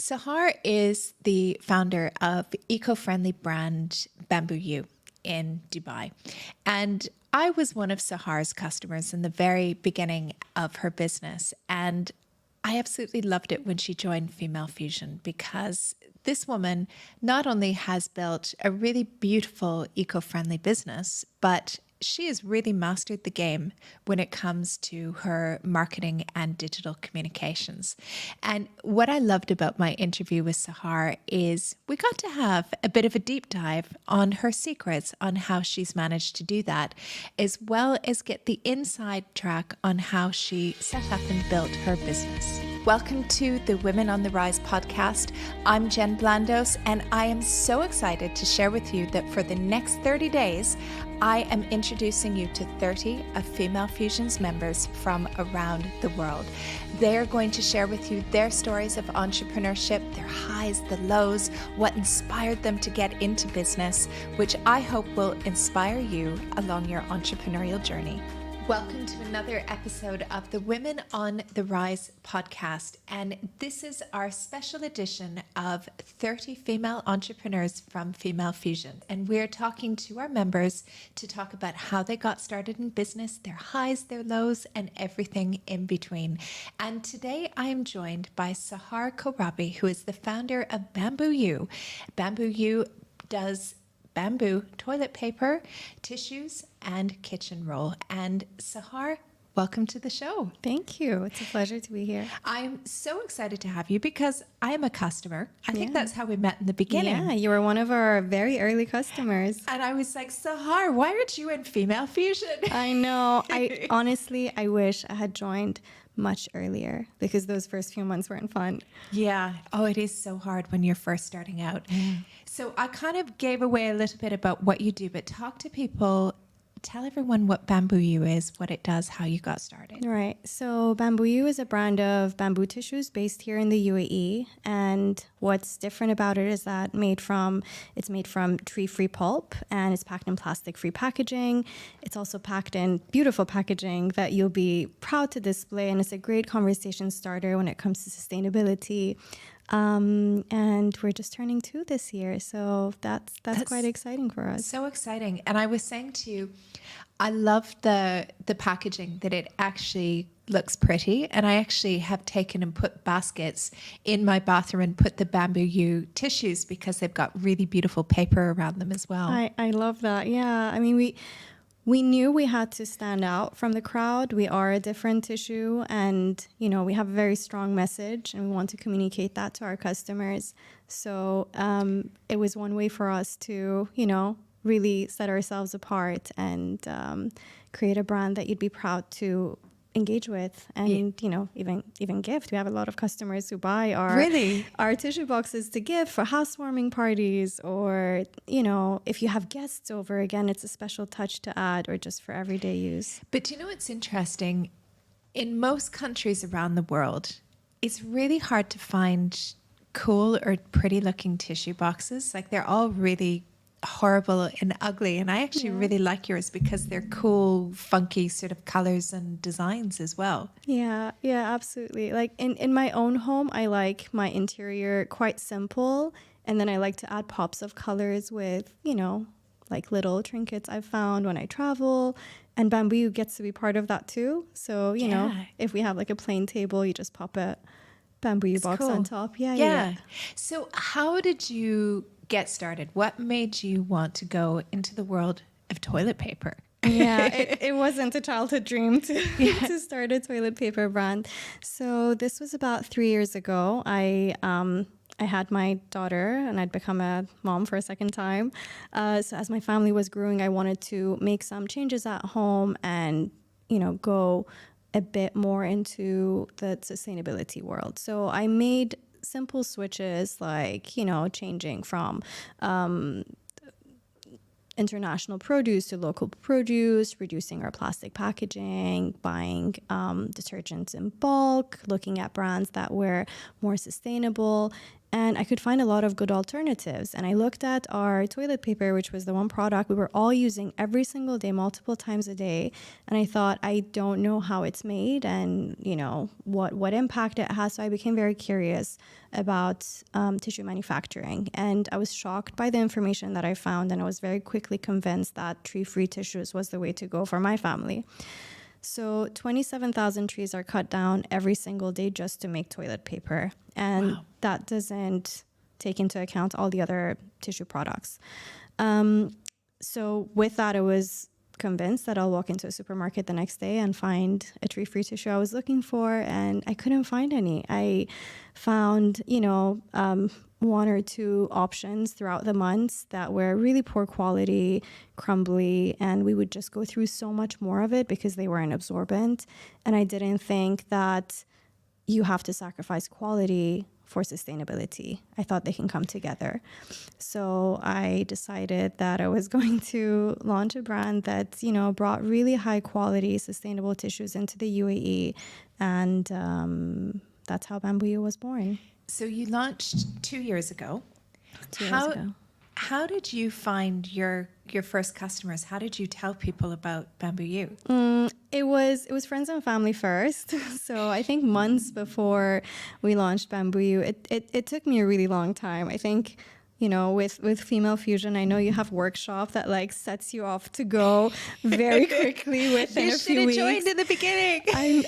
Sahar is the founder of eco-friendly brand Bambuyu in Dubai. And I was one of Sahar's customers in the very beginning of her business. And I absolutely loved it when she joined Female Fusion because this woman not only has built a really beautiful eco-friendly business, but she has really mastered the game when it comes to her marketing and digital communications. And what I loved about my interview with Sahar is we got to have a bit of a deep dive on her secrets on how she's managed to do that, as well as get the inside track on how she set up and built her business. Welcome to the Women on the Rise podcast. I'm Jen Blandos, and I am so excited to share with you that for the next 30 days, I am introducing you to 30 of Female Fusion's members from around the world. They are going to share with you their stories of entrepreneurship, their highs, the lows, what inspired them to get into business, which I hope will inspire you along your entrepreneurial journey. Welcome to another episode of the Women on the Rise podcast. And this is our special edition of 30 female entrepreneurs from Female Fusion. And we're talking to our members to talk about how they got started in business, their highs, their lows, and everything in between. And today I am joined by Sahar Karoubi, who is the founder of Bambuyu. Bambuyu does bamboo toilet paper, tissues, and kitchen roll. And Sahar, welcome to the show. Thank you. It's a pleasure to be here. I'm so excited to have you because I am a customer. I think that's how we met in the beginning. Yeah, you were one of our very early customers. And I was like, Sahar, why aren't you in Female Fusion? I know. I wish I had joined much earlier because those first few months weren't fun. Yeah. Oh, it is so hard when you're first starting out. So I kind of gave away a little bit about what you do, but talk to people. Tell everyone what Bambuyu is, what it does, how you got started. Right. So Bambuyu is a brand of bamboo tissues based here in the UAE. And what's different about it is that it's made from tree-free pulp and it's packed in plastic-free packaging. It's also packed in beautiful packaging that you'll be proud to display. And it's a great conversation starter when it comes to sustainability. And we're just turning 2 this year. So that's quite exciting for us. So exciting. And I was saying to you, I love the packaging, that it actually looks pretty. And I actually have taken and put baskets in my bathroom and put the Bambuyu tissues because they've got really beautiful paper around them as well. I love that. Yeah. I mean, we knew we had to stand out from the crowd. We are a different tissue and, we have a very strong message and we want to communicate that to our customers. So it was one way for us to, really set ourselves apart and create a brand that you'd be proud to engage with and, even gift. We have a lot of customers who buy our tissue boxes to give for housewarming parties or, if you have guests over, again, it's a special touch to add or just for everyday use. But it's interesting? In most countries around the world, it's really hard to find cool or pretty looking tissue boxes. Like they're all really horrible and ugly, and I actually really like yours because they're cool, funky sort of colors and designs as well. Yeah, absolutely. Like in my own home, I like my interior quite simple, and then I like to add pops of colors with, like little trinkets I've found when I travel, and Bambuyu gets to be part of that too. So, if we have like a plain table, you just pop a Bambuyu box on top. Yeah. So how did you get started? What made you want to go into the world of toilet paper? Yeah, it wasn't a childhood dream to start a toilet paper brand. So this was about 3 years ago. I had my daughter and I'd become a mom for a second time. So as my family was growing, I wanted to make some changes at home and, go a bit more into the sustainability world. So I made simple switches like, changing from international produce to local produce, reducing our plastic packaging, buying detergents in bulk, looking at brands that were more sustainable. And I could find a lot of good alternatives. And I looked at our toilet paper, which was the one product we were all using every single day, multiple times a day. And I thought, I don't know how it's made and, you know, what impact it has. So I became very curious about tissue manufacturing. And I was shocked by the information that I found. And I was very quickly convinced that tree-free tissues was the way to go for my family. So 27,000 trees are cut down every single day just to make toilet paper. And wow. That doesn't take into account all the other tissue products. So with that, I was convinced that I'll walk into a supermarket the next day and find a tree-free tissue I was looking for, and I couldn't find any. I found, one or two options throughout the months that were really poor quality, crumbly, and we would just go through so much more of it because they weren't absorbent. And I didn't think that you have to sacrifice quality for sustainability. I thought they can come together. So I decided that I was going to launch a brand that, brought really high quality, sustainable tissues into the UAE. And that's how Bambuyu was born. So you launched 2 years ago. 2 years ago. How did you find your first customers? How did you tell people about Bambuyu? It was friends and family first. So I think months before we launched Bambuyu, it took me a really long time. I think, with Female Fusion, I know you have workshop that like sets you off to go very quickly within a few weeks. You should have joined in the beginning.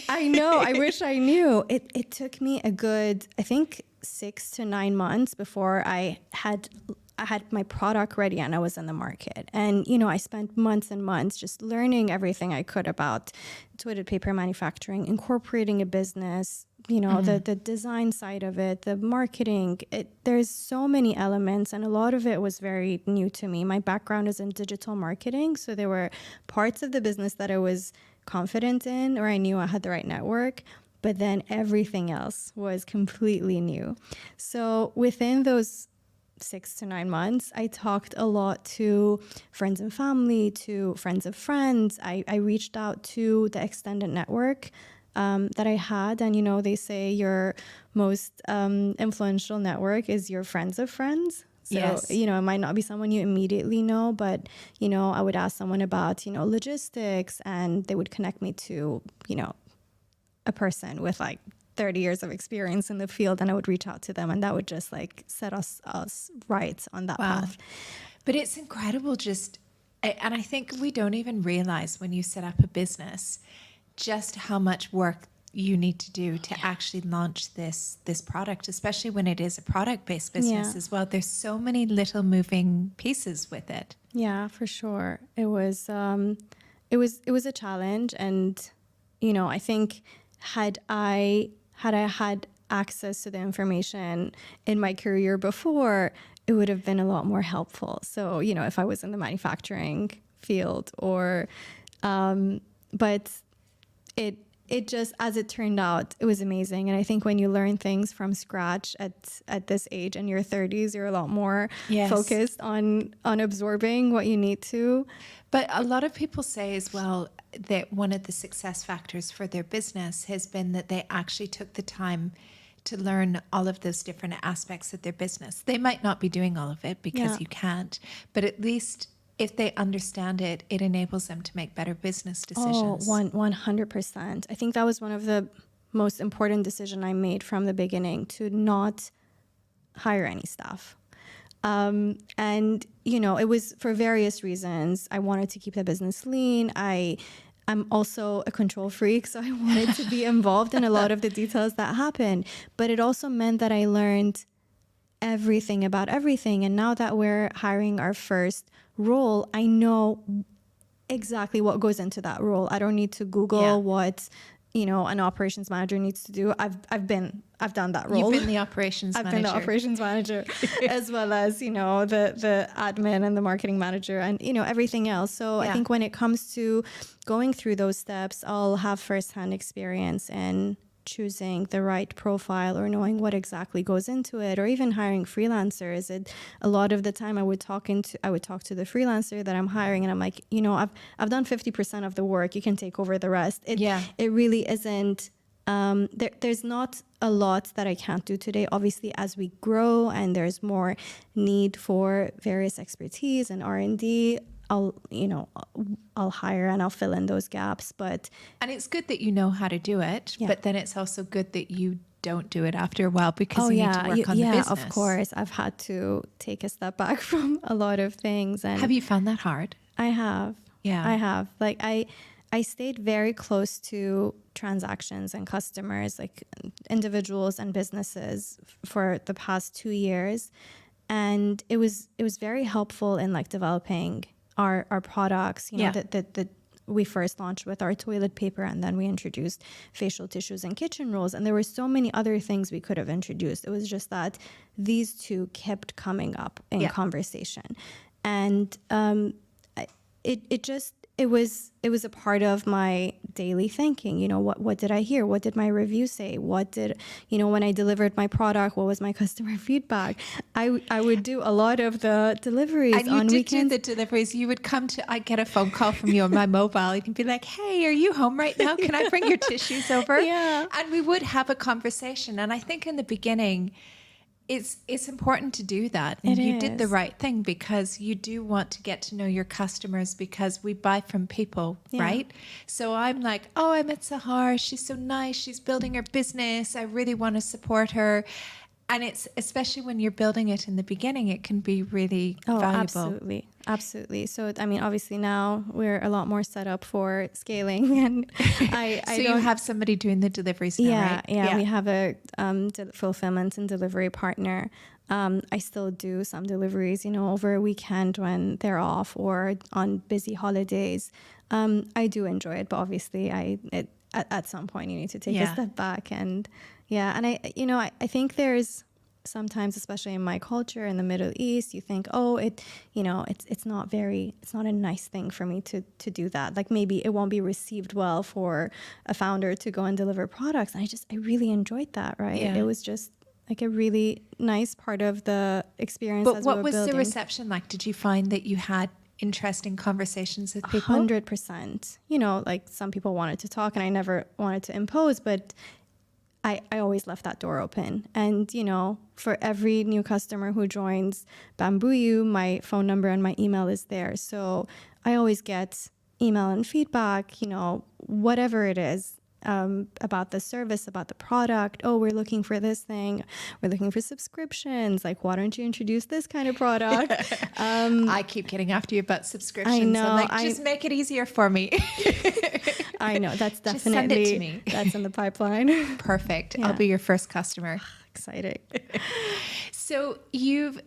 I know. I wish I knew. It took me a good, I think, 6 to 9 months before I had my product ready and I was in the market. And, I spent months and months just learning everything I could about toilet paper manufacturing, incorporating a business, the design side of it, the marketing. There's so many elements, and a lot of it was very new to me. My background is in digital marketing, so there were parts of the business that I was confident in, or I knew I had the right network. But then everything else was completely new. So within those 6 to 9 months, I talked a lot to friends and family, to friends of friends. I reached out to the extended network that I had. And, they say your most influential network is your friends of friends. So, yes. It might not be someone you immediately know, but, I would ask someone about, logistics, and they would connect me to, a person with like 30 years of experience in the field, and I would reach out to them, and that would just like set us right on that path. But it's incredible and I think we don't even realize when you set up a business just how much work you need to do to actually launch this product, especially when it is a product-based business as well. There's so many little moving pieces with it. Yeah, for sure. It was a challenge, and I think had I had access to the information in my career before, it would have been a lot more helpful. So, if I was in the manufacturing field but it just, as it turned out, it was amazing. And I think when you learn things from scratch at this age, in your 30s, you're a lot more focused on absorbing what you need to. But a lot of people say as well that one of the success factors for their business has been that they actually took the time to learn all of those different aspects of their business. They might not be doing all of it because you can't, but at least if they understand it, it enables them to make better business decisions. 100%. I think that was one of the most important decisions I made from the beginning, to not hire any staff. And, it was for various reasons. I wanted to keep the business lean. I'm also a control freak, so I wanted to be involved in a lot of the details that happened. But it also meant that I learned everything about everything. And now that we're hiring our first role, I know exactly what goes into that role. I don't need to Google what an operations manager needs to do. I've done that role. You've been the operations manager. I've been the operations manager, as well as the admin and the marketing manager, and everything else. So I think when it comes to going through those steps, I'll have firsthand experience in choosing the right profile, or knowing what exactly goes into it, or even hiring freelancers. A lot of the time I would talk to the freelancer that I'm hiring, and I'm like, I've done 50% of the work. You can take over the rest. It really isn't There's not a lot that I can't do today. Obviously, as we grow and there's more need for various expertise and R&D, I'll hire and I'll fill in those gaps. But And it's good that you know how to do it, Yeah. but then it's also good that you don't do it after a while because you need to work on the business. of course. I've had to take a step back from a lot of things. And Have you found that hard? I have. Yeah. I have. Like I stayed very close to transactions and customers, like individuals and businesses for the past 2 years. And it was very helpful in like developing our products, Yeah. that we first launched with our toilet paper, and then we introduced facial tissues and kitchen rolls. And there were so many other things we could have introduced. It was just that these two kept coming up in Yeah. conversation. And it was a part of my daily thinking. What did I hear? What did my review say? When I delivered my product, what was my customer feedback? I would do a lot of the deliveries And you on did weekends. do the deliveries. You would I'd get a phone call from you on my mobile. You'd be like, hey, are you home right now? Can I bring your tissues over? Yeah. And we would have a conversation. And I think in the beginning, it's important to do that. And It you did the is. right thing because you do want to get to know your customers because we buy from people, Yeah. right? So I'm like, oh, I met Sahar. She's so nice. She's building her business. I really want to support her. And it's especially when you're building it in the beginning, it can be really valuable. Absolutely. So, I mean, obviously now we're a lot more set up for scaling, and I So you don't have somebody doing the deliveries now, right? Yeah, we have a fulfillment and delivery partner. I still do some deliveries, over a weekend when they're off or on busy holidays. I do enjoy it, but obviously at some point you need to take a Yeah. step back. And I think there's sometimes, especially in my culture in the Middle East, you think, oh, it's not a nice thing for me to do that. Like maybe it won't be received well for a founder to go and deliver products. And I really enjoyed that, right? Yeah. It was just like a really nice part of the experience. But as we what were was building. the reception like? Did you find that you had interesting conversations with people? 100%. Like some people wanted to talk and I never wanted to impose, but I always left that door open. And, for every new customer who joins Bambuyu, my phone number and my email is there. So I always get email and feedback, whatever it is, about the service, about the product. Oh, we're looking for this thing. We're looking for subscriptions. Like, why don't you introduce this kind of product? I keep getting after you about subscriptions. I know, I'm like, just make it easier for me. I know, that's Just send it to definitely, me. that's in the pipeline. Perfect. Yeah. I'll be your first customer. Exciting. So you've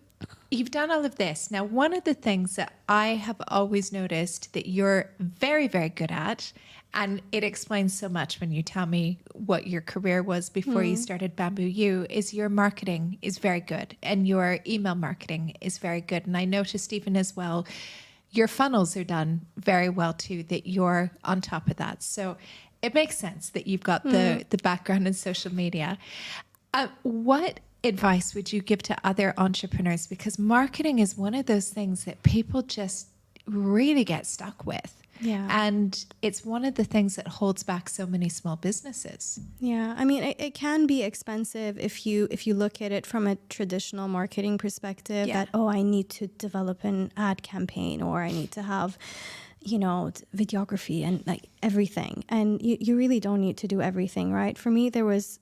done all of this. Now, one of the things that I have always noticed that you're very, very good at, and it explains so much when you tell me what your career was before you started Bambuyu, is your marketing is very good and your email marketing is very good. And I noticed even as well, your funnels are done very well too, that you're on top of that. So it makes sense that you've got the background in social media. What advice would you give to other entrepreneurs? Because marketing is one of those things that people just really get stuck with. Yeah. And it's one of the things that holds back so many small businesses. Yeah, I mean, it can be expensive if you look at it from a traditional marketing perspective. Yeah. That, oh, I need to develop an ad campaign, or I need to have, videography and like everything. And you really don't need to do everything, right? For me, there was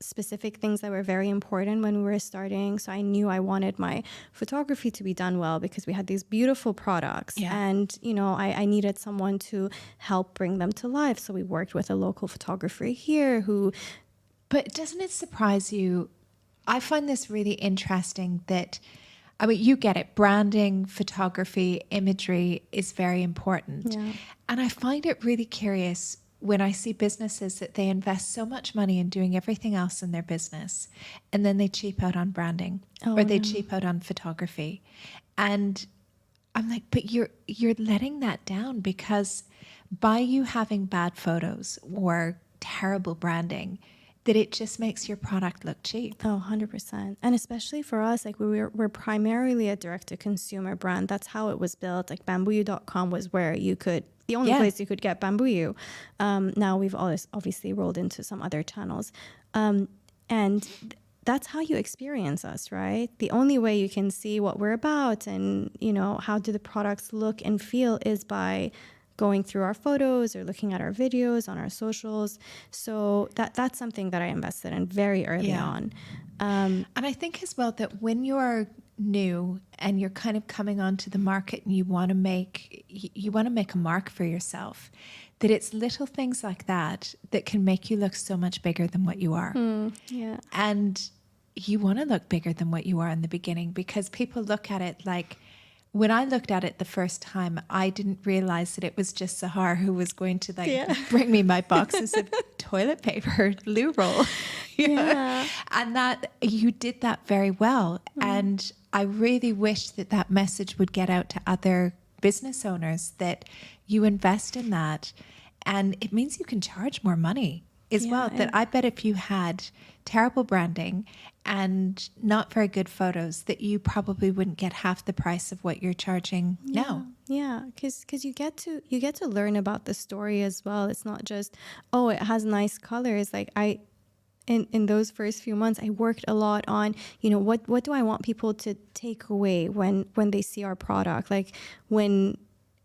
specific things that were very important when we were starting. So I knew I wanted my photography to be done well because we had these beautiful products. Yeah. And, I needed someone to help bring them to life. So we worked with a local photographer here who... But doesn't it surprise you? I find this really interesting that, I mean, you get it. Branding, photography, imagery is very important. Yeah. And I find it really curious when I see businesses that they invest so much money in doing everything else in their business, and then they cheap out on branding or they cheap out on photography. And I'm like, but you're letting that down, because by you having bad photos or terrible branding, that it just makes your product look cheap. Oh, 100%. And especially for us, like we're primarily a direct-to-consumer brand. That's how it was built. Like Bambuyu.com was where you could the only place you could get Bambuyu. Now we've always obviously rolled into some other channels. And that's how you experience us, right? The only way you can see what we're about and, you know, how do the products look and feel is by going through our photos or looking at our videos on our socials. So that's something that I invested in very early on. And I think as well that when you're new and you're kind of coming onto the market and you want to make a mark for yourself, that it's little things like that that can make you look so much bigger than what you are. And you want to look bigger than what you are in the beginning, because people look at it like, when I looked at it the first time, I didn't realize that it was just Sahar who was going to bring me my boxes of toilet paper, loo roll. And that you did that very well. And I really wish that message would get out to other business owners, that you invest in that. And it means you can charge more money as well. That I bet if you had terrible branding and not very good photos, that you probably wouldn't get half the price of what you're charging now. Yeah, because you get to learn about the story as well. It's not just, oh, it has nice colors. Like in those first few months, I worked a lot on, you know, what do I want people to take away when they see our product? Like when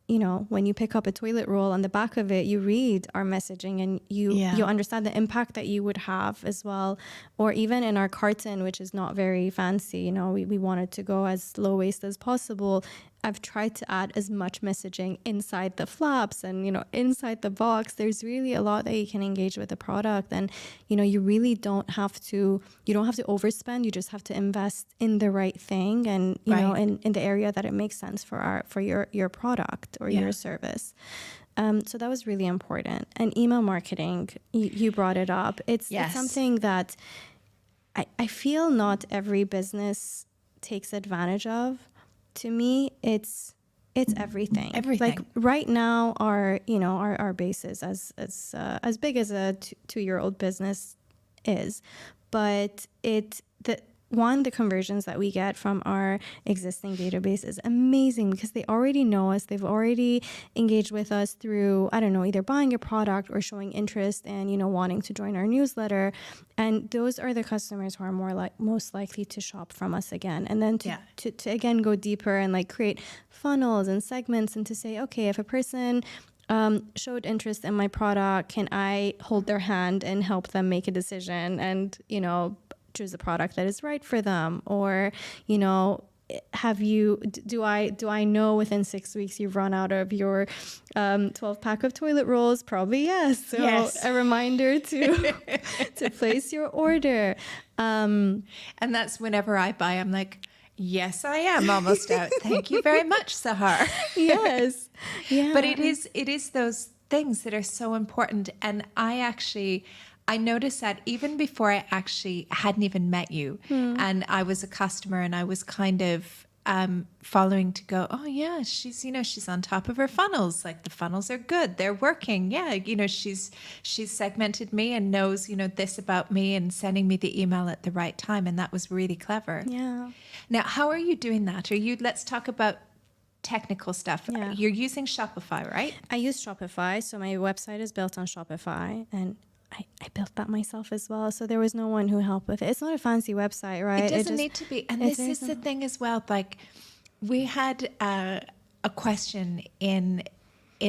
you pick up a toilet roll, on the back of it, you read our messaging and you understand the impact that you would have as well. Or even in our carton, which is not very fancy, you know, we wanted to go as low waste as possible. I've tried to add as much messaging inside the flaps and, you know, inside the box. There's really a lot that you can engage with the product. And, you know, you really don't have to overspend. You just have to invest in the right thing and, you know, in the area that it makes sense for your product or your service. So that was really important. And email marketing, you brought it up. It's something that I feel not every business takes advantage of. To me, it's everything. Like right now, our base is as big as a 2-year-old business is, but the conversions that we get from our existing database is amazing, because they already know us. They've already engaged with us through, I don't know, either buying a product or showing interest and, you know, wanting to join our newsletter. And those are the customers who are most likely to shop from us again. And then to again go deeper and like create funnels and segments, and to say, okay, if a person showed interest in my product, can I hold their hand and help them make a decision and, you know, choose a product that is right for them? Or, you know, do I know within 6 weeks you've run out of your 12-pack of toilet rolls? Probably yes. So a reminder to place your order. And that's whenever I buy, I'm like, yes, I am almost out. Thank you very much, Sahar. Yes. Yeah. But it is those things that are so important. And I noticed that even before I actually hadn't even met you, and I was a customer, and I was kind of following to go, oh yeah, she's on top of her funnels. Like the funnels are good, they're working. Yeah, you know, she's segmented me and knows, you know, this about me, and sending me the email at the right time, and that was really clever. Yeah. Now, how are you doing that? Let's talk about technical stuff. Yeah. You're using Shopify, right? I use Shopify, so my website is built on Shopify, and I built that myself as well. So there was no one who helped with it. It's not a fancy website, right? It doesn't need to be. And this is the thing as well. Like we had a question in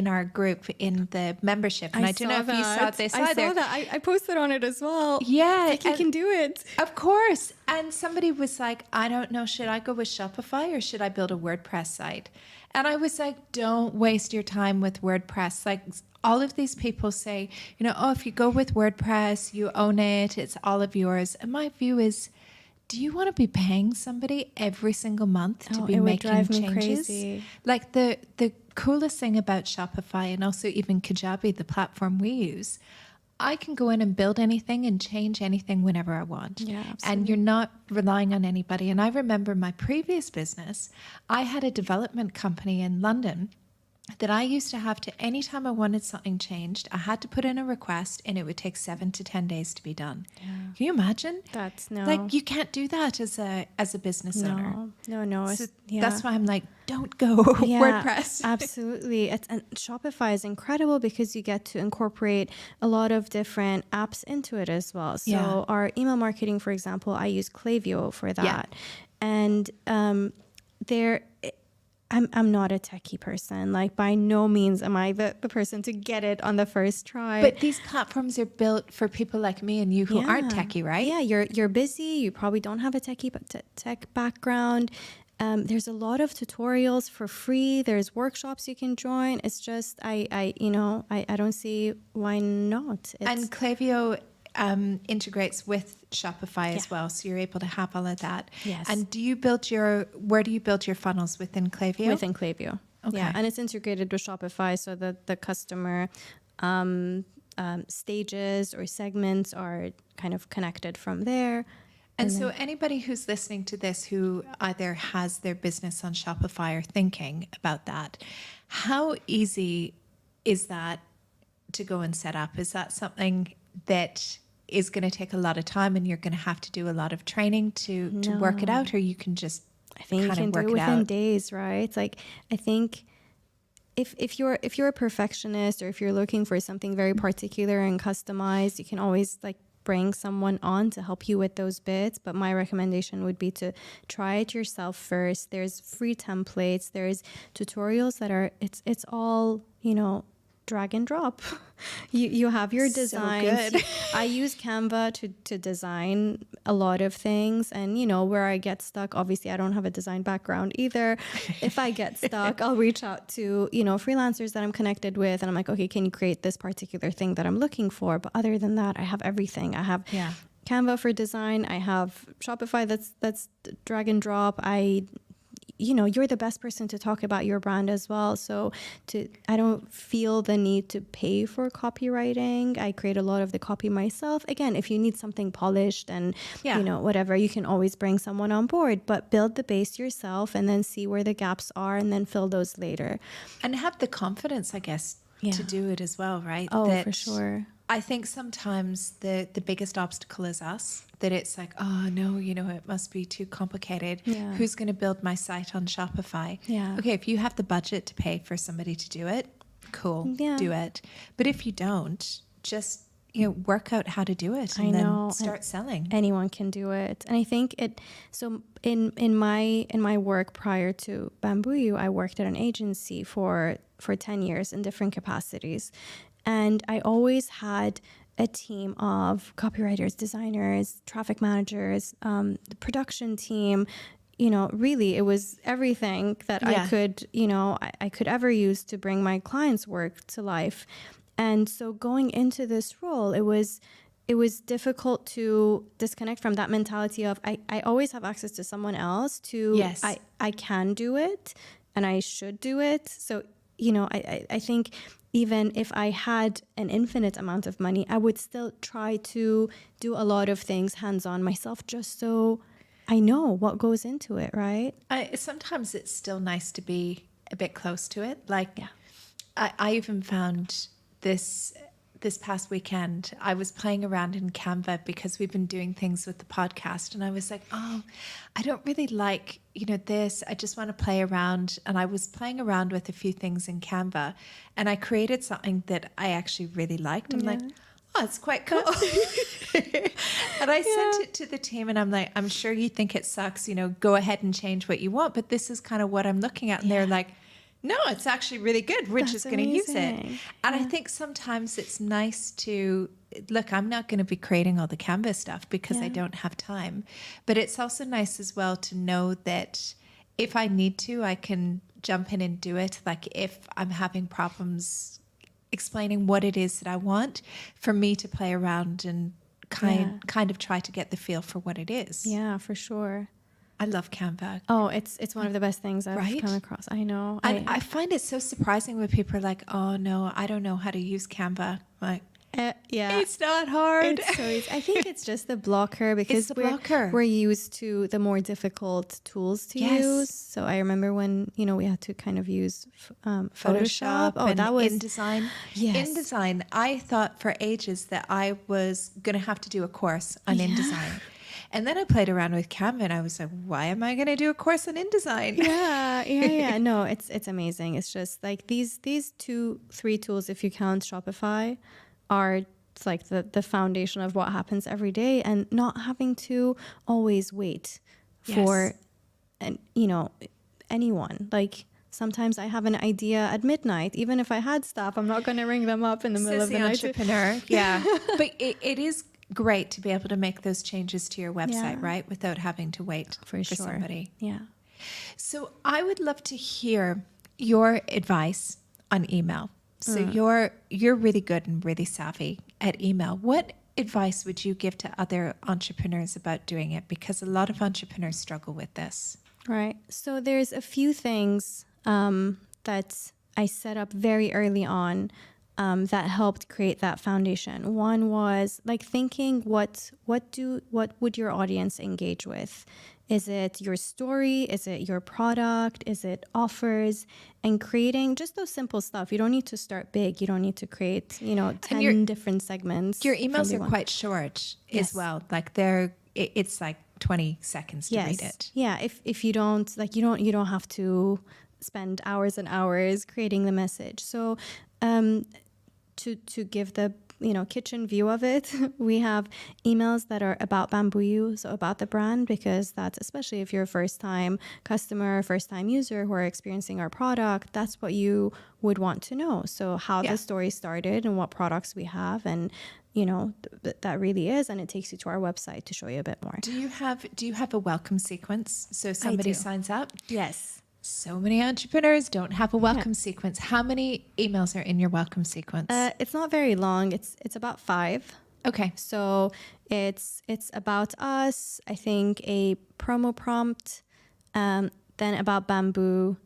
our group in the membership. And I don't know if you saw this either. I saw that. I posted on it as well. Yeah. Like you can do it. Of course. And somebody was like, I don't know, should I go with Shopify or should I build a WordPress site? And I was like, don't waste your time with WordPress. Like all of these people say, you know, oh, if you go with WordPress, you own it, it's all of yours. And my view is, do you want to be paying somebody every single month to be making changes? Crazy. Like the coolest thing about Shopify, and also even Kajabi, the platform we use, I can go in and build anything and change anything whenever I want. Yeah, absolutely. And you're not relying on anybody. And I remember my previous business, I had a development company in London, that I used to have to, anytime I wanted something changed, I had to put in a request and it would take 7 to 10 days to be done. Yeah. Can you imagine? That's no. Like, you can't do that as a business owner. No. So Yeah. that's why I'm like, don't go Yeah, WordPress. Absolutely. And Shopify is incredible because you get to incorporate a lot of different apps into it as well. So Yeah. our email marketing, for example, I use Klaviyo for that. And there, I'm not a techie person. Like, by no means am I the person to get it on the first try. But these platforms are built for people like me and you who aren't techie, right? Yeah, you're busy. You probably don't have a tech background. There's a lot of tutorials for free. There's workshops you can join. It's just I don't see why not. And Klaviyo integrates with Shopify as well, so you're able to have all of that. Yes. And where do you build your funnels within Klaviyo? Within Klaviyo. Okay. Yeah, and it's integrated with Shopify so that the customer stages or segments are kind of connected from there. And so anybody who's listening to this who either has their business on Shopify or thinking about that, how easy is that to go and set up? Is that something that is going to take a lot of time and you're going to have to do a lot of training to work it out, or you can just I think you can do it within days, right? Like, I think if you're a perfectionist, or if you're looking for something very particular and customized, you can always like bring someone on to help you with those bits. But my recommendation would be to try it yourself first. There's free templates, there's tutorials that are it's all, drag and drop. You have your designs. So good. I use Canva to design a lot of things, and where I get stuck, obviously I don't have a design background either. If I get stuck, I'll reach out to freelancers that I'm connected with, and I'm like, okay, can you create this particular thing that I'm looking for? But other than that, I have everything. I have Canva for design. I have Shopify that's drag and drop. You're the best person to talk about your brand as well. So I don't feel the need to pay for copywriting. I create a lot of the copy myself. Again, if you need something polished and, whatever, you can always bring someone on board, but build the base yourself and then see where the gaps are and then fill those later. And have the confidence, I guess, to do it as well, right? Oh, for sure. I think sometimes the biggest obstacle is us, that it's like, oh no, it must be too complicated. Yeah. Who's going to build my site on Shopify? Yeah. Okay, if you have the budget to pay for somebody to do it, cool, do it. But if you don't, just work out how to do it and then start selling. Anyone can do it. And I think so in my work prior to Bambuyu, I worked at an agency for 10 years in different capacities. And I always had a team of copywriters, designers, traffic managers, the production team. Really, it was everything that I could, I could ever use to bring my clients' work to life. And so going into this role, it was difficult to disconnect from that mentality of I always have access to someone else to I can do it and I should do it. So, I think even if I had an infinite amount of money, I would still try to do a lot of things hands-on myself just so I know what goes into it, right? Sometimes it's still nice to be a bit close to it. Like, I even found this past weekend, I was playing around in Canva because we've been doing things with the podcast, and I was like, oh, I don't really like, this. I just want to play around. And I was playing around with a few things in Canva, and I created something that I actually really liked. I'm like, oh, it's quite cool. And I sent it to the team, and I'm like, I'm sure you think it sucks, go ahead and change what you want, but this is kind of what I'm looking at. And they're like, no, it's actually really good. We're just going to use it. And I think sometimes it's nice to, look, I'm not going to be creating all the Canva stuff because I don't have time. But it's also nice as well to know that if I need to, I can jump in and do it. Like if I'm having problems explaining what it is that I want, for me to play around and kind of try to get the feel for what it is. Yeah, for sure. I love Canva. Oh, it's one of the best things I've come across. I know. I find it so surprising when people are like, oh no, I don't know how to use Canva. Like, Yeah. It's not hard. It's so easy. I think it's just the blocker because the blocker. we're used to the more difficult tools to Yes. use. So I remember when, we had to kind of use Photoshop. Oh, and that was InDesign. Yes. InDesign, I thought for ages that I was going to have to do a course on InDesign. And then I played around with Canva and I was like, why am I going to do a course on InDesign? Yeah. No, it's amazing. It's just like these 2-3 tools, if you count Shopify, are like the foundation of what happens every day, and not having to always wait for anyone. Like sometimes I have an idea at midnight. Even if I had staff, I'm not going to ring them up in the middle of the night. Entrepreneur. Yeah. But it is great to be able to make those changes to your website, right? Without having to wait for somebody. Yeah. So I would love to hear your advice on email. So you're really good and really savvy at email. What advice would you give to other entrepreneurs about doing it? Because a lot of entrepreneurs struggle with this. Right. So there's a few things that I set up very early on that helped create that foundation. One was like thinking, what would your audience engage with? Is it your story? Is it your product? Is it offers? And creating just those simple stuff. You don't need to start big. You don't need to create, 10 different segments. Your emails are quite short as well. Like it's like 20 seconds to read it. Yeah. If you don't you don't have to spend hours and hours creating the message. So to give the kitchen view of it, we have emails that are about Bambuyu, so about the brand, because that's, especially if you're a first-time customer, first-time user who are experiencing our product, that's what you would want to know. So how the story started and what products we have, and that really is, and it takes you to our website to show you a bit more. Do you have a welcome sequence? So somebody signs up? Yes. So many entrepreneurs don't have a welcome sequence. How many emails are in your welcome sequence? It's not very long. It's about 5. Okay. So it's about us, I think a promo prompt, then about Bamboo,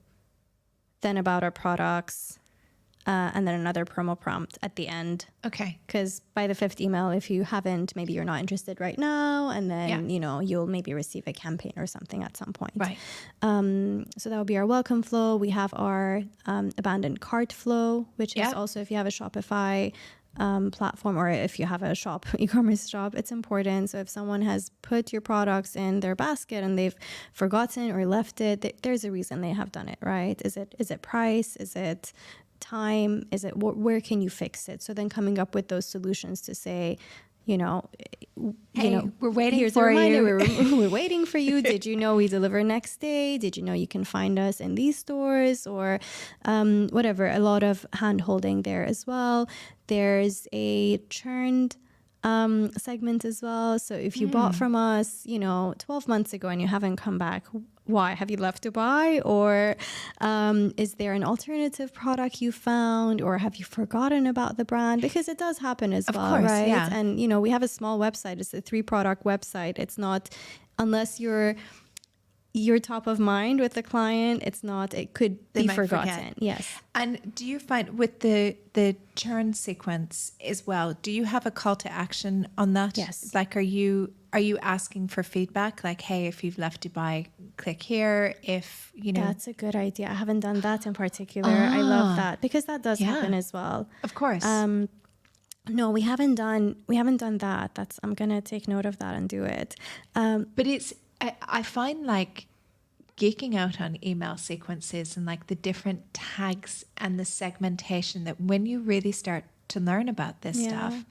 then about our products, and then another promo prompt at the end. Okay. Because by the 5th email, if you haven't, maybe you're not interested right now, and then, you'll maybe receive a campaign or something at some point. Right. So that will be our welcome flow. We have our abandoned cart flow, which is also, if you have a Shopify platform, or if you have a shop, e-commerce shop, it's important. So if someone has put your products in their basket and they've forgotten or left it, there's a reason they have done it, right? Is it price? Is it time? Is it where can you fix it? So then coming up with those solutions to say, we're waiting here's for a reminder, you. we're waiting for you. Did you know we deliver next day? Did you know you can find us in these stores, or whatever? A lot of hand holding there as well. There's a churned segment as well. So if you bought from us, 12 months ago and you haven't come back, why? Have you left Dubai? Or is there an alternative product you found? Or have you forgotten about the brand? Because it does happen as well, right? Yeah. And, we have a small website. It's a 3-product website. It's not, unless you're top of mind with the client, it could be forgotten. Forget. Yes. And do you find with the churn sequence as well, do you have a call to action on that? Yes. Like, are you asking for feedback? Like, hey, if you've left Dubai, click here. If That's a good idea. I haven't done that in particular. I love that, because that does happen as well. Of course. No, we haven't done that. I'm gonna take note of that and do it. But I find like geeking out on email sequences and like the different tags and the segmentation, that when you really start to learn about this stuff,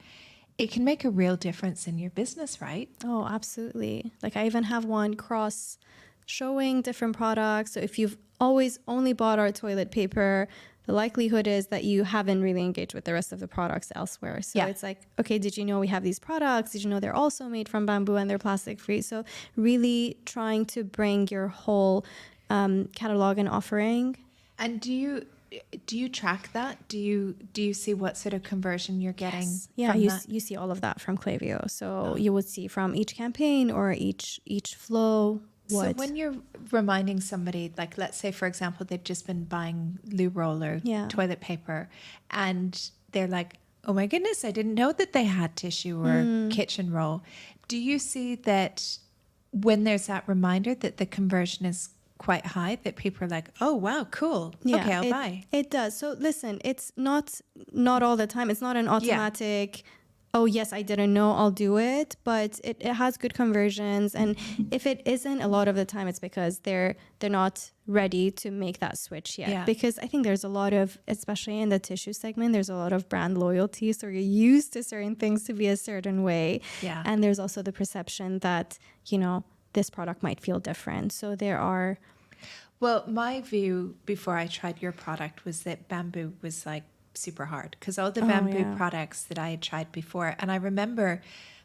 it can make a real difference in your business, right? Oh, absolutely. Like I even have one cross showing different products. So if you've always only bought our toilet paper, the likelihood is that you haven't really engaged with the rest of the products elsewhere. So it's like, okay, did you know we have these products? Did you know they're also made from bamboo and they're plastic free? So really trying to bring your whole catalog and offering. And do you track that? Do you see what sort of conversion you're getting? Yes. Yeah, you see all of that from Klaviyo. So you would see from each campaign or each flow. So when you're reminding somebody, like let's say, for example, they've just been buying loo roller toilet paper and they're like, Oh my goodness, I didn't know that they had tissue or kitchen roll. Do you see that when there's that reminder that the conversion is quite high, that people are like, oh, wow, cool. Yeah, Okay, I'll buy. it does. So listen, it's not all the time. It's not an automatic, oh yes, I didn't know, I'll do it. But it has good conversions. And if it isn't, a lot of the time it's because they're not ready to make that switch yet. Yeah. Because I think there's a lot of, especially in the tissue segment, there's a lot of brand loyalty. So you're used to certain things to be a certain way. Yeah. And there's also the perception that, you know, this product might feel different. So there are... Well, my view before I tried your product was that bamboo was like super hard because all the bamboo products that I had tried before, and I remember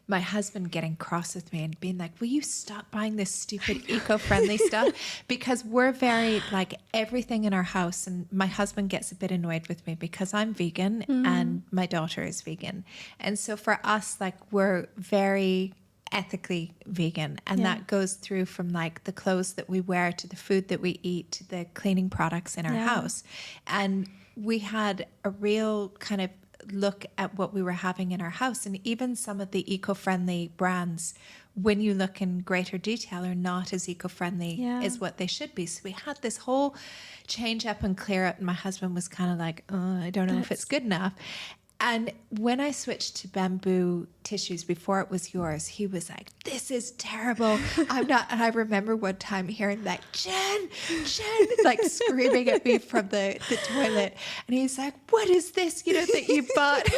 my husband getting cross with me and being like, will you stop buying this stupid eco-friendly stuff? Because we're very like everything in our house, and my husband gets a bit annoyed with me because I'm vegan and my daughter is vegan. And so for us, like we're very ethically vegan, and that goes through from like the clothes that we wear to the food that we eat to the cleaning products in our house. And we had a real kind of look at what we were having in our house, and even some of the eco-friendly brands, when you look in greater detail, are not as eco-friendly as what they should be. So we had this whole change up and clear up, and my husband was kind of like, oh, I don't know if it's good enough. And when I switched to bamboo tissues before it was yours, he was like, this is terrible. I'm not. And I remember one time hearing like, Jen, like screaming at me from the toilet. And he's like, what is this, that you bought?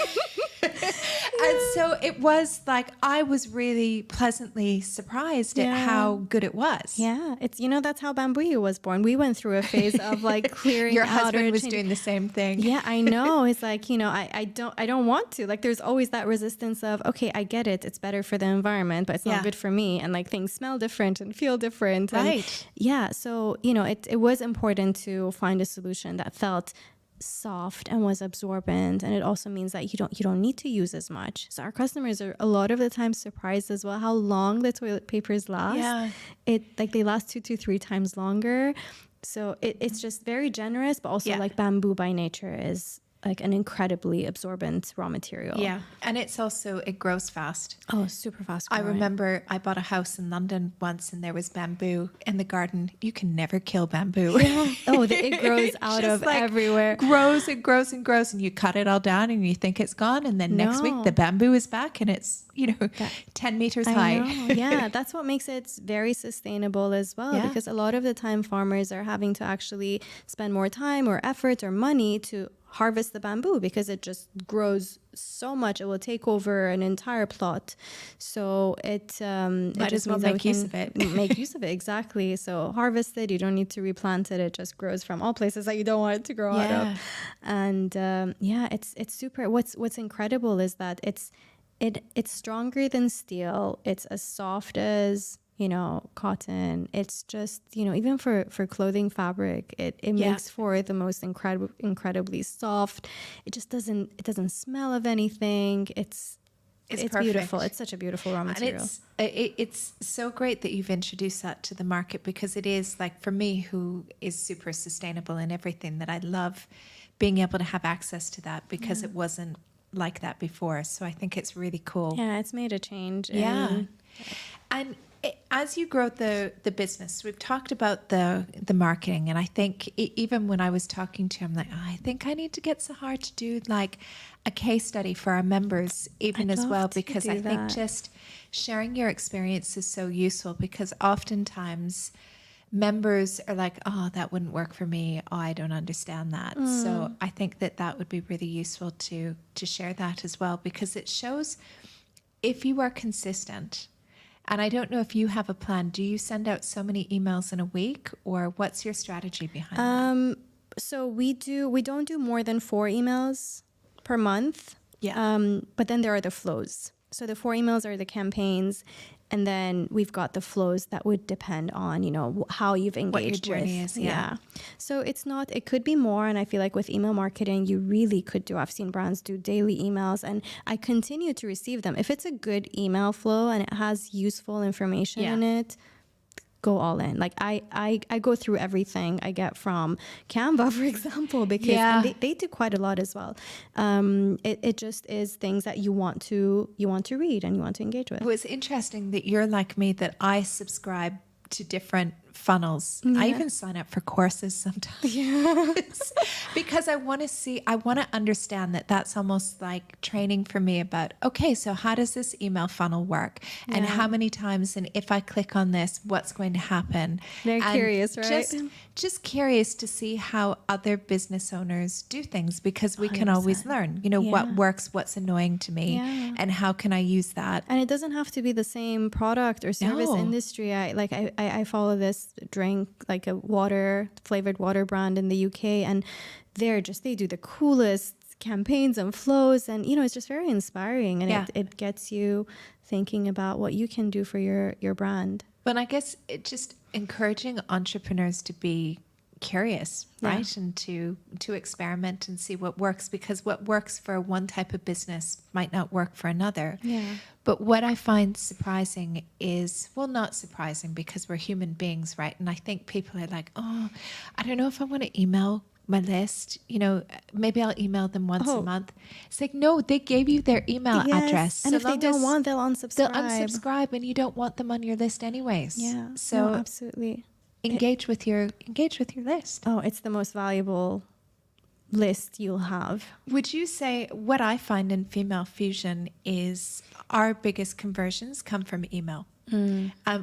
And so it was like, I was really pleasantly surprised at how good it was. Yeah, it's, that's how Bambuyu was born. We went through a phase of like clearing Your out. husband was doing the same thing. Yeah, I know. It's like, I don't want to. Like, there's always that resistance of, okay, I get it. It's better for the environment, but it's not good for me. And like things smell different and feel different. Right. And so, it was important to find a solution that felt soft and was absorbent, and it also means that you don't need to use as much. So our customers are a lot of the time surprised as well how long the toilet papers last. They last 2 to 3 times longer. So it's just very generous, but also like bamboo by nature is like an incredibly absorbent raw material. Yeah. And it's also, it grows fast. Oh, super fast growing. I remember I bought a house in London once and there was bamboo in the garden. You can never kill bamboo. Yeah. Oh, it grows out of like everywhere. Grows and grows and grows, and you cut it all down and you think it's gone. And then next week the bamboo is back and it's, 10 meters high. Yeah, that's what makes it very sustainable as well. Yeah. Because a lot of the time farmers are having to actually spend more time or effort or money to harvest the bamboo because it just grows so much. It will take over an entire plot. So it just means make use of it. Make use of it, exactly. So harvest it. You don't need to replant it. It just grows from all places that you don't want it to grow out of. And it's super. What's incredible is that it's stronger than steel. It's as soft as cotton. It's just, even for clothing fabric, it makes for the most incredibly soft. It just doesn't smell of anything. It's beautiful. It's such a beautiful raw material. And it's so great that you've introduced that to the market, because it is like, for me, who is super sustainable in everything, that I love being able to have access to that, because it wasn't like that before. So I think it's really cool. Yeah, it's made a change. Yeah. And as you grow the business, we've talked about the marketing, and I think even when I was talking to him, like, I think I need to get Sahar to do like a case study for our members even as well, because I think just sharing your experience is so useful, because oftentimes members are like, oh, that wouldn't work for me. Oh, I don't understand that. So I think that would be really useful to share that as well, because it shows if you are consistent. And I don't know if you have a plan. Do you send out so many emails in a week, or what's your strategy behind that? So we don't do more than 4 emails per month. Yeah. But then there are the flows. So the 4 emails are the campaigns, and then we've got the flows that would depend on, how you've engaged what your journey is. Yeah. So it could be more. And I feel like with email marketing, you really could do, I've seen brands do daily emails, and I continue to receive them. If it's a good email flow and it has useful information in it, go all in. Like I go through everything I get from Canva, for example, because and they do quite a lot as well. It just is things that you want to read and you want to engage with. Well, it's interesting that you're like me, that I subscribe to different funnels. I even sign up for courses sometimes because I want to understand that that's almost like training for me about, okay, so how does this email funnel work, and how many times, and if I click on this, what's going to happen? Very and curious, right? Just curious to see how other business owners do things, because we can always learn, you know, what works, what's annoying to me, and how can I use that? And it doesn't have to be the same product or service industry. I follow this drink, like a flavored water brand in the UK, and they do the coolest campaigns and flows, and it's just very inspiring, and it gets you thinking about what you can do for your brand. But I guess it just encouraging entrepreneurs to be curious, right? And to experiment and see what works, because what works for one type of business might not work for another. But what I find surprising is, well, not surprising, because we're human beings, right? And I think people are like, oh, I don't know if I want to email my list, maybe I'll email them once a month. It's like, no, they gave you their email address. And if they don't want, they'll unsubscribe. They'll unsubscribe, and you don't want them on your list anyways. So absolutely. Engage with your list. Oh, it's the most valuable list you'll have. Would you say, what I find in Female Fusion is our biggest conversions come from email,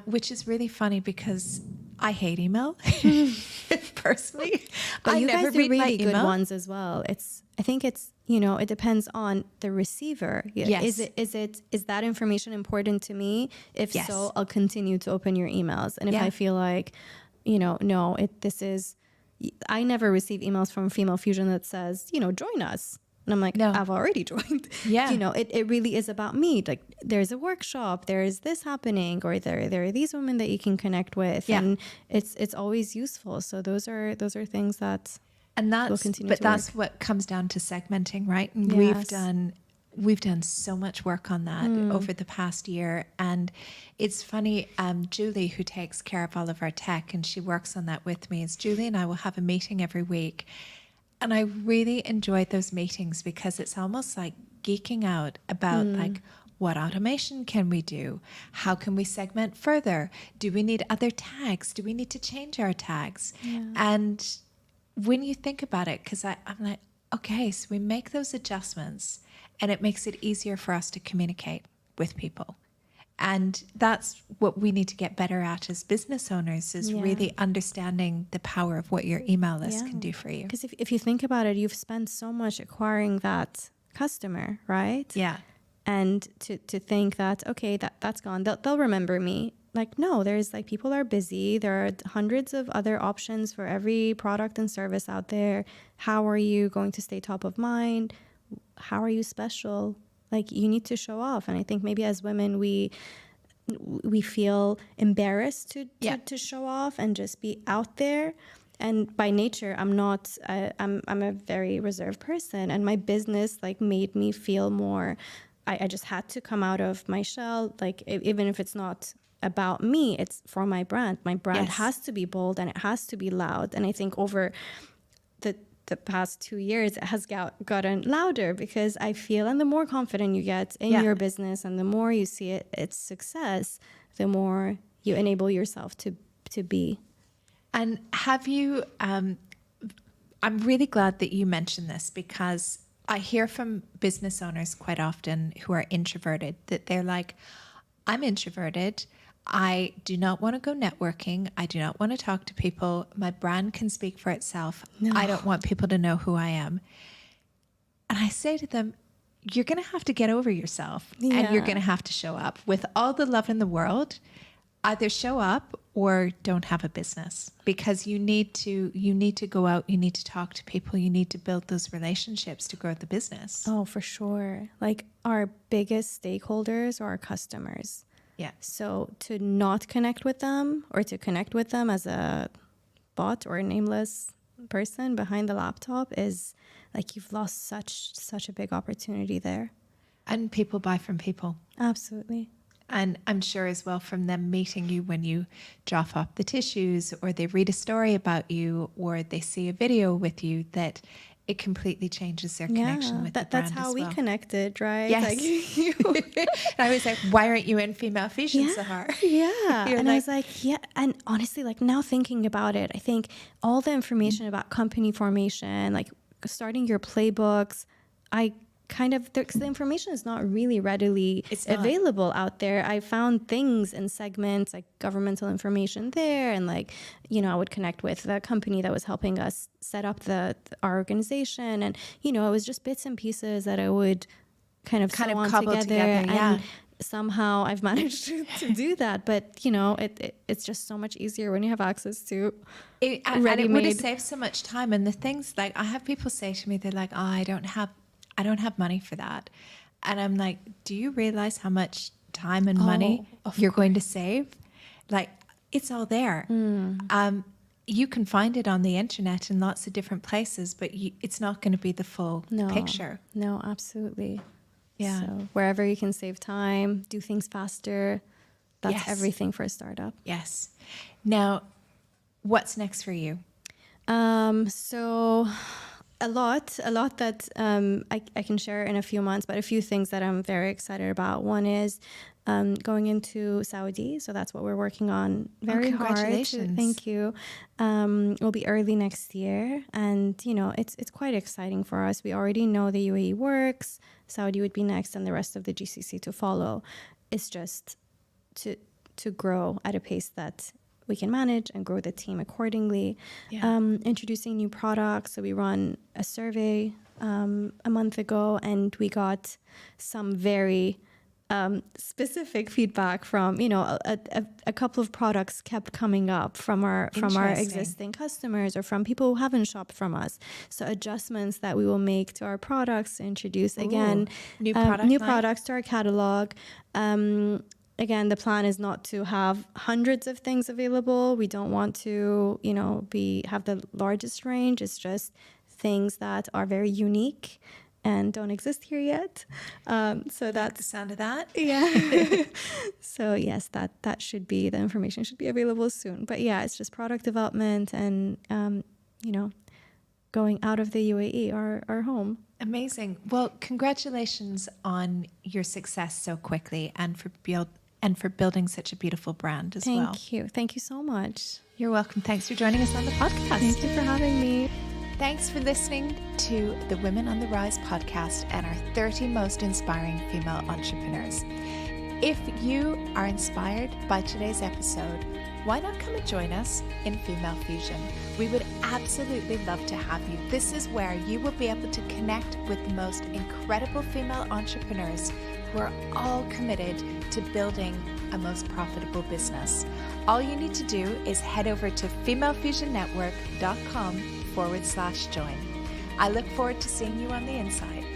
which is really funny because I hate email personally. But I you never guys do read my really good email. ones as well. I think it's it depends on the receiver. Yes. Is that information important to me? If Yes. so, I'll continue to open your emails. And if I feel like, no, I never receive emails from Female Fusion that says, join us. And I'm like, No. I've already joined. Yeah. It really is about me. Like, there's a workshop, there is this happening, or there are these women that you can connect with. Yeah. And it's always useful. So those are things that will continue to that's work. what comes down to segmenting, right? And Yes. we've done so much work on that over the past year. And it's funny, Julie, who takes care of all of our tech, and she works on that with me, is Julie and I will have a meeting every week. And I really enjoyed those meetings, because it's almost like geeking out about like, what automation can we do? How can we segment further? Do we need other tags? Do we need to change our tags? And when you think about it, because I'm like, okay, so we make those adjustments, and it makes it easier for us to communicate with people. And that's what we need to get better at as business owners, is really understanding the power of what your email list can do for you. Because if you think about it, you've spent so much acquiring that customer, right? Yeah. And to think that, okay, that's gone. They'll remember me. Like, no, there's like, people are busy. There are hundreds of other options for every product and service out there. How are you going to stay top of mind? How are you special? Like, you need to show off. And I think maybe as women, we feel embarrassed to show off and just be out there. And by nature, I'm a very reserved person, and my business like made me feel more, I just had to come out of my shell. Like, even if it's not about me, it's for my brand. My brand has to be bold, and it has to be loud. And I think over the past 2 years, it has gotten louder, because I feel, and the more confident you get in your business, and the more you see its success, the more you enable yourself to be. And have you, I'm really glad that you mentioned this, because I hear from business owners quite often who are introverted, that they're like, I'm introverted. I do not want to go networking. I do not want to talk to people. My brand can speak for itself. No. I don't want people to know who I am. And I say to them, you're going to have to get over yourself, and you're going to have to show up with all the love in the world. Either show up or don't have a business, because you need to go out. You need to talk to people. You need to build those relationships to grow the business. Oh, for sure. Like, our biggest stakeholders are our customers. Yeah. So to not connect with them, or to connect with them as a bot or a nameless person behind the laptop, is like, you've lost such a big opportunity there. And people buy from people. Absolutely. And I'm sure as well from them meeting you when you drop off the tissues, or they read a story about you, or they see a video with you, that it completely changes their connection with the brand that's how as we well. connected, right? Yes. Like, And I was like, why aren't you in Female Fusion, Sahar? Yeah. You're And I was like, yeah. And honestly, like now thinking about it, I think all the information about company formation, like starting your playbooks, the information is not really readily available out there. I found things in segments like governmental information there, and like, I would connect with the company that was helping us set up our organization, and it was just bits and pieces that I would kind of cobble together, and somehow I've managed to do that. But it's just so much easier when you have access to it, and ready-made. it would have saved so much time. And the things, like, I have people say to me, they're like, oh, I don't have money for that. And I'm like, do you realize how much time and money you're going to save? Like, it's all there. You can find it on the internet in lots of different places, but it's not going to be the full picture. No, absolutely. Yeah. So wherever you can save time, do things faster, that's everything for a startup. Yes. Now, what's next for you? So a lot that I can share in a few months, but a few things that I'm very excited about. One is going into Saudi. So that's what we're working on very hard. Thank you. It'll be early next year. And, it's quite exciting for us. We already know the UAE works. Saudi would be next, and the rest of the GCC to follow. It's just to grow at a pace that we can manage and grow the team accordingly. Yeah. Introducing new products. So we run a survey a month ago, and we got some very specific feedback from, a couple of products kept coming up from our existing customers or from people who haven't shopped from us. So adjustments that we will make to our products, introduce again new products to our catalog. Again, the plan is not to have hundreds of things available. We don't want to, have the largest range. It's just things that are very unique and don't exist here yet. So that's the sound of that. Yeah. So yes, that should be, the information should be available soon. But yeah, it's just product development and, going out of the UAE, our home. Amazing. Well, congratulations on your success so quickly and for building such a beautiful brand as well. Thank you. Thank you so much. You're welcome. Thanks for joining us on the podcast. Thank you for having me. Thanks for listening to the Women on the Rise podcast and our 30 most inspiring female entrepreneurs. If you are inspired by today's episode, why not come and join us in Female Fusion? We would absolutely love to have you. This is where you will be able to connect with the most incredible female entrepreneurs who are all committed to building a most profitable business. All you need to do is head over to femalefusionnetwork.com/join. I look forward to seeing you on the inside.